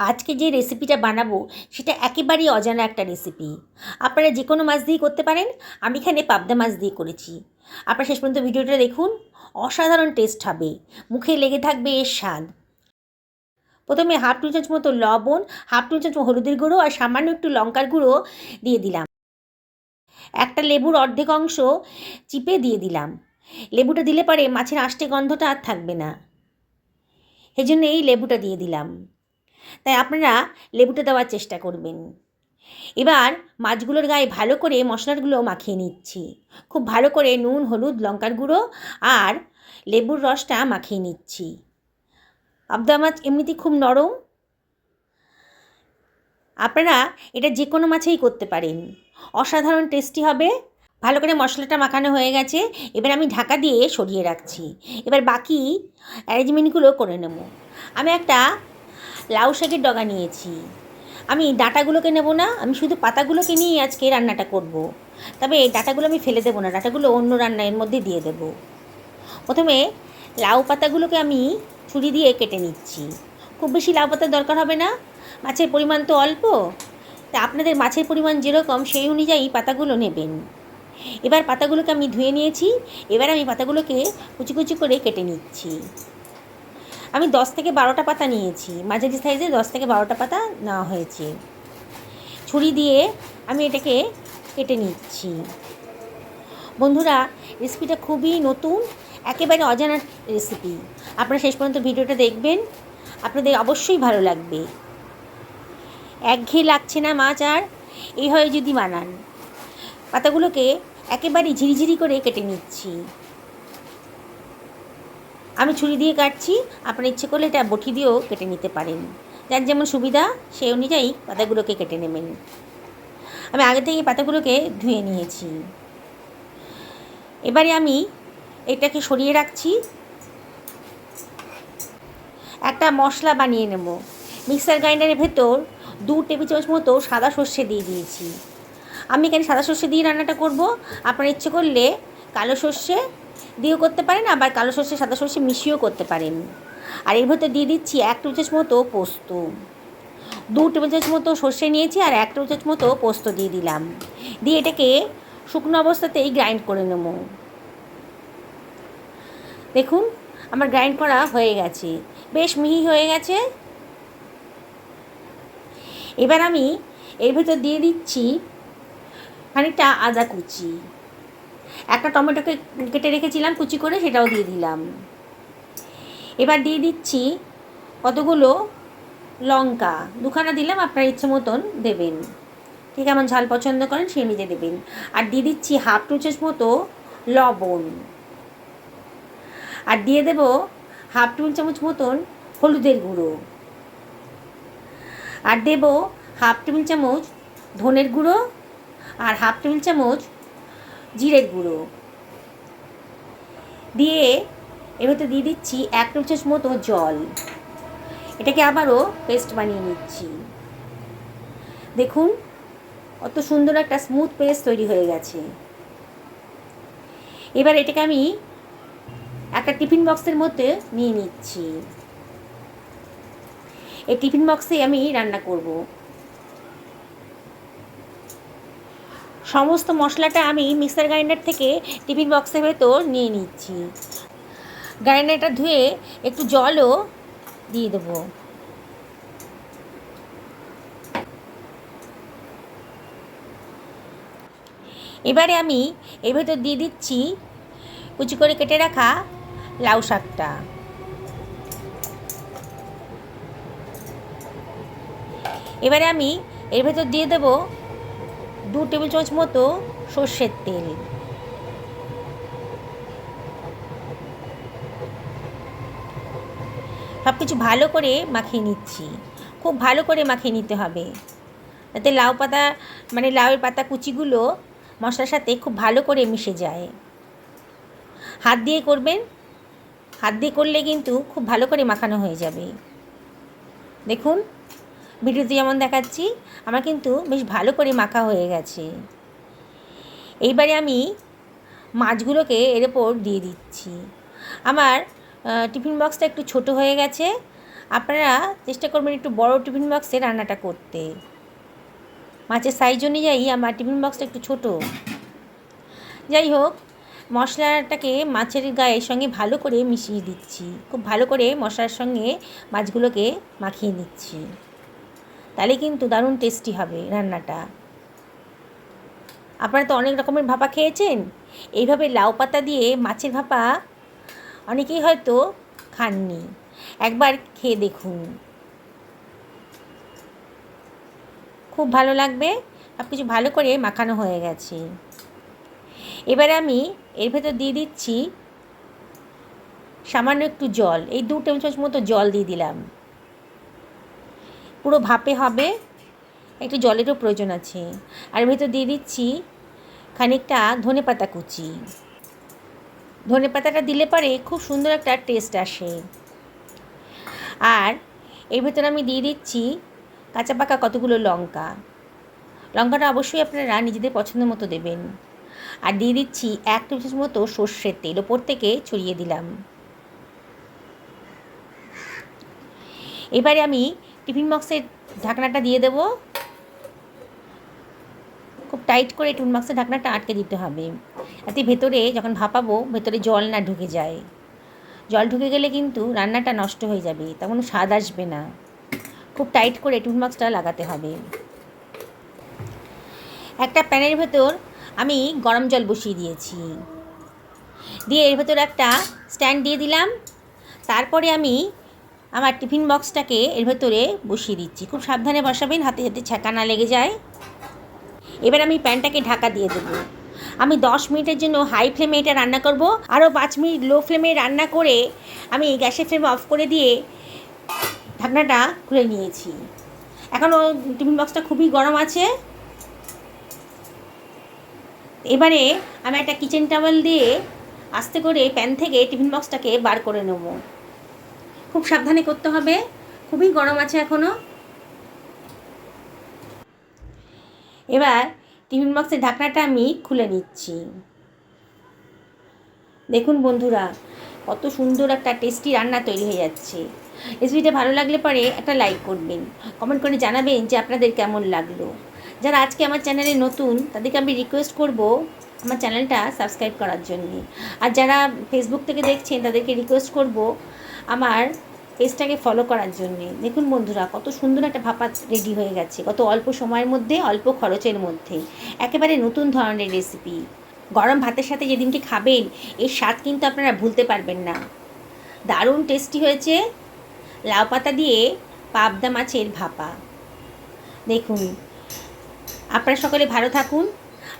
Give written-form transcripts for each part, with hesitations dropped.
আজকে যে রেসিপিটা বানাবো সেটা একেবারেই অজানা একটা রেসিপি। আপনারা যে কোনো মাছ দিয়েই করতে পারেন। আমি এখানে পাবদা মাছ দিয়ে করেছি। আপনারা শেষ পর্যন্ত ভিডিওটা দেখুন, অসাধারণ টেস্ট হবে, মুখে লেগে থাকবে এর স্বাদ। প্রথমে হাফ টি চামচ মতো লবণ, হাফ টি চামচ হলুদের গুঁড়ো আর সামান্য একটু লঙ্কার গুঁড়ো দিয়ে দিলাম। একটা লেবুর অর্ধেক অংশ চিপে দিয়ে দিলাম। লেবুটা দিলে পরে মাছের আষ্টে গন্ধটা আর থাকবে না, সেজন্য এই লেবুটা দিয়ে দিলাম। তাই আপনারা লেবুটা দেওয়ার চেষ্টা করবেন। এবার মাছগুলোর গায়ে ভালো করে মশলাগুলো মাখিয়ে নিচ্ছি। খুব ভালো করে নুন, হলুদ, লঙ্কার গুঁড়ো আর লেবুর রসটা মাখিয়ে নিচ্ছি। পাবদা মাছ এমনিতেই খুব নরম, আপনারা এটা যে কোনো মাছেই করতে পারেন, অসাধারণ টেস্টি হবে। ভালো করে মশলাটা মাখানো হয়ে গেছে, এবার আমি ঢাকা দিয়ে সরিয়ে রাখছি। এবার বাকি অ্যারেঞ্জমেন্টগুলো করে নেব। আমি একটা লাউ শাকের ডগা নিয়েছি। আমি ডাঁটাগুলোকে নেব না, আমি শুধু পাতাগুলোকে নিয়ে আজকে রান্নাটা করব। তবে এই ডাঁটাগুলো আমি ফেলে দেবো না, ডাঁটাগুলো অন্য রান্নার মধ্যে দিয়ে দেব। প্রথমে লাউ পাতাগুলোকে আমি ছুরি দিয়ে কেটে নিচ্ছি। খুব বেশি লাউ পাতার দরকার হবে না, মাছের পরিমাণ তো অল্প, তা আপনাদের মাছের পরিমাণ যেরকম সেই অনুযায়ী পাতাগুলো নেবেন। এবার পাতাগুলোকে আমি ধুয়ে নিয়েছি, এবার আমি পাতাগুলোকে কুচি কুচি করে কেটে নিচ্ছি। আমি 10 থেকে 12টা পাতা নিয়েছি, মাঝারি সাইজে 10 থেকে 12টা পাতা নেওয়া হয়েছে। ছুরি দিয়ে আমি এটাকে কেটে নিচ্ছি। বন্ধুরা, রেসিপিটা খুবই নতুন, একেবারে অজানা রেসিপি। আপনারা শেষ পর্যন্ত ভিডিওটা দেখবেন, আপনাদের অবশ্যই ভালো লাগবে। একঘেয়ে লাগছে না মাছ আর, এইভাবে যদি বানান। পাতাগুলোকে একেবারে ঝিরিঝিরি করে কেটে নিচ্ছি। আমি ছুরি দিয়ে কাটছি, আপনার ইচ্ছে করলে এটা বটি দিয়েও কেটে নিতে পারেন। যার যেমন সুবিধা সেই অনুযায়ী পাতাগুলোকে কেটে নেবেন। আমি আগে থেকে পাতাগুলোকে ধুয়ে নিয়েছি। এবারে আমি এটাকে সরিয়ে রাখছি। একটা মশলা বানিয়ে নেব। মিক্সার গ্রাইন্ডারের ভেতর 2 টেবিল চামচ মতো সাদা সর্ষে দিয়ে দিয়েছি। আমি এখানে সাদা সর্ষে দিয়ে রান্নাটা করব। আপনার ইচ্ছে করলে কালো সর্ষে দিয়েও করতে পারেন, আবার কালো সর্ষে সাদা সর্ষে মিশিয়েও করতে পারেন। আর এর ভেতর দিয়ে দিচ্ছি 1 টেবিল চামচ মতো পোস্ত। 2 টেবিল চামচ মতো সর্ষে নিয়েছি আর 1 টেবিল চামচ মতো পোস্ত দিয়ে দিলাম। দিয়ে এটাকে শুকনো অবস্থাতেই গ্রাইন্ড করে নেব। দেখুন, আমার গ্রাইন্ড করা হয়ে গেছে, বেশ মিহি হয়ে গেছে। এবার আমি এর ভেতর দিয়ে দিচ্ছি খানিকটা আদা কুচি। একটা টমেটোকে কেটে রেখেছিলাম কুচি করে, সেটাও দিয়ে দিলাম। এবার দিয়ে দিচ্ছি কতগুলো লঙ্কা, 2খানা দিলাম, আপনার ইচ্ছে মতন দেবেন, ঠিক কেমন ঝাল পছন্দ করেন সেই অনুযায়ী দেবেন। আর দিয়ে দিচ্ছি হাফ টি চামচ মতো লবণ, আর দিয়ে দেব হাফ টেবিল চামচ মতন হলুদের গুঁড়ো, আর দেব হাফ টেবিল চামচ ধনের গুঁড়ো আর হাফ টেবিল চামচ জিরের গুঁড়ো। দিয়ে এর ভেতর দিয়ে দিচ্ছি 1 টেবিল চামচ মতো জল। এটাকে আবারও পেস্ট বানিয়ে নিচ্ছি। দেখুন, কত সুন্দর একটা স্মুথ পেস্ট তৈরি হয়ে গেছে। এবার এটাকে আমি একটা টিফিন বক্সের মধ্যে নিয়ে নিচ্ছি। এই টিফিন বক্সে আমি রান্না করব। সমস্ত মশলাটা আমি মিক্সার গ্রাইন্ডার থেকে টিফিন বক্সের ভেতর নিয়ে নিচ্ছি। গ্রাইন্ডারটা ধুয়ে একটু জলও দিয়ে দেবো। এবারে আমি এর ভেতর দিয়ে দিচ্ছি কুচি করে কেটে রাখা লাউ শাকটা। এবারে আমি এর ভেতর দিয়ে দেব 2 টেবিল চামচ মতো সর্ষের তেল। সব কিছু ভালো করে মাখিয়ে নিচ্ছি। খুব ভালো করে মাখিয়ে নিতে হবে, যাতে লাউ পাতা লাউয়ের পাতা কুচিগুলো মশলার সাথে খুব ভালো করে মিশে যায়। হাত দিয়ে করবেন, হাত দিয়ে করলে কিন্তু খুব ভালো করে মাখানো হয়ে যাবে। দেখুন, ভিডিওতে যেমন দেখাচ্ছি আমার কিন্তু বেশ ভালো করে মাখা হয়ে গেছে। এইবারে আমি মাছগুলোকে এর ওপর দিয়ে দিচ্ছি। আমার টিফিন বক্সটা একটু ছোট হয়ে গেছে, আপনারা চেষ্টা করবেন একটু বড় টিফিন বক্সে রান্নাটা করতে। মাছের সাইজ অনুযায়ী আমার টিফিন বক্সটা একটু ছোট। যাই হোক, মশলাটাকে মাছের গায়ের সঙ্গে ভালো করে মিশিয়ে দিচ্ছি। খুব ভালো করে মশলার সঙ্গে মাছগুলোকে মাখিয়ে নিচ্ছি, তাহলে কিন্তু দারুণ টেস্টি হবে রান্নাটা। আপনারা তো অনেক রকমের ভাপা খেয়েছেন, এইভাবে লাউ পাতা দিয়ে মাছের ভাপা অনেকেই হয়তো খাননি, একবার খেয়ে দেখুন, খুব ভালো লাগবে। সব কিছু ভালো করে মাখানো হয়ে গেছে। এবার আমি এর ভেতর দিয়ে দিচ্ছি সামান্য একটু জল, এই 2 টেবিল চামচ মতো জল দিয়ে দিলাম। পুরো ভাপে হবে, একটু জলেরও প্রয়োজন আছে। আর ভেতর দিয়ে দিচ্ছি খানিকটা ধনেপাতা কুচি। ধনেপাতাটা দিলে পরে খুব সুন্দর একটা টেস্ট আসে। আর এর ভেতর আমি দিয়ে দিচ্ছি কাঁচা পাকা কতগুলো লঙ্কা। লঙ্কাটা অবশ্যই আপনারা নিজেদের পছন্দ মতো দেবেন। আর দিয়ে দিচ্ছি 1 টেবিল চামচ মতো সর্ষের তেল, ওপর থেকে ছড়িয়ে দিলাম। এবারে আমি টিফিন বক্সের ঢাকনাটা দিয়ে দেব। খুব টাইট করে টিফিন বক্সের ঢাকনাটা আটকে দিতে হবে, যাতে ভেতরে যখন ভাপাবো ভেতরে জল না ঢুকে যায়। জল ঢুকে গেলে কিন্তু রান্নাটা নষ্ট হয়ে যাবে, তখন স্বাদ আসবে না। খুব টাইট করে টিফিন বক্সটা লাগাতে হবে। একটা প্যানের ভেতর আমি গরম জল বসিয়ে দিয়েছি, দিয়ে এর ভেতর একটা স্ট্যান্ড দিয়ে দিলাম। তারপরে আমি আমার টিফিন বক্সটাকে এর ভেতরে বসিয়ে দিচ্ছি। খুব সাবধানে বসাবেন, হাতে যাতে ছ্যাঁকা না লেগে যায়। এবার আমি প্যানটাকে ঢাকা দিয়ে দেবো। আমি 10 মিনিটের জন্য হাই ফ্লেমে এটা রান্না করব। আরও 5 মিনিট লো ফ্লেমে রান্না করে আমি গ্যাসের ফ্লেম অফ করে দিয়ে ঢাকনাটা খুলে নিয়েছি। এখনও টিফিন বক্সটা খুবই গরম আছে। এবারে আমি একটা কিচেন টাওয়েল দিয়ে আস্তে করে প্যান থেকে টিফিন বক্সটাকে বার করে নেব। খুব সাবধানে করতে হবে, খুবই গরম আছে এখনও। এবার টিফিন বক্সের ঢাকনাটা আমি খুলে নিচ্ছি। দেখুন বন্ধুরা, কত সুন্দর একটা টেস্টি রান্না তৈরি হয়ে যাচ্ছে। রেসিপিটা ভালো লাগলে পরে একটা লাইক করবেন, কমেন্ট করে জানাবেন যে আপনাদের কেমন লাগলো। যারা আজকে আমার চ্যানেলে নতুন, তাদেরকে আমি রিকোয়েস্ট করব আমার চ্যানেলটা সাবস্ক্রাইব করার জন্য। আর যারা ফেসবুক থেকে দেখছেন, তাদেরকে রিকোয়েস্ট করব আমার পেজটাকে ফলো করার জন্যে। দেখুন বন্ধুরা, কত সুন্দর একটা ভাপা রেডি হয়ে গেছে, কত অল্প সময়ের মধ্যে, অল্প খরচের মধ্যে। একেবারে নতুন ধরনের রেসিপি। গরম ভাতের সাথে যেদিনকে খাবেন, এর স্বাদ কিন্তু আপনারা ভুলতে পারবেন না। দারুণ টেস্টি হয়েছে লাউ পাতা দিয়ে পাবদা মাছের ভাপা। দেখুন, আপনারা সকলে ভালো থাকুন,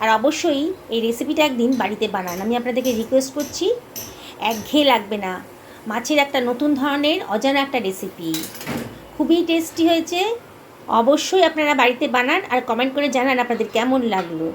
আর অবশ্যই এই রেসিপিটা একদিন বাড়িতে বানান। আমি আপনাদেরকে রিকোয়েস্ট করছি, একঘেয়ে লাগবে না। মাছের একটা নতুন ধরনের অজানা একটা রেসিপি, খুবই টেস্টি হয়েছে। অবশ্যই আপনারা বাড়িতে বানান আর কমেন্ট করে জানান আপনাদের কেমন লাগলো।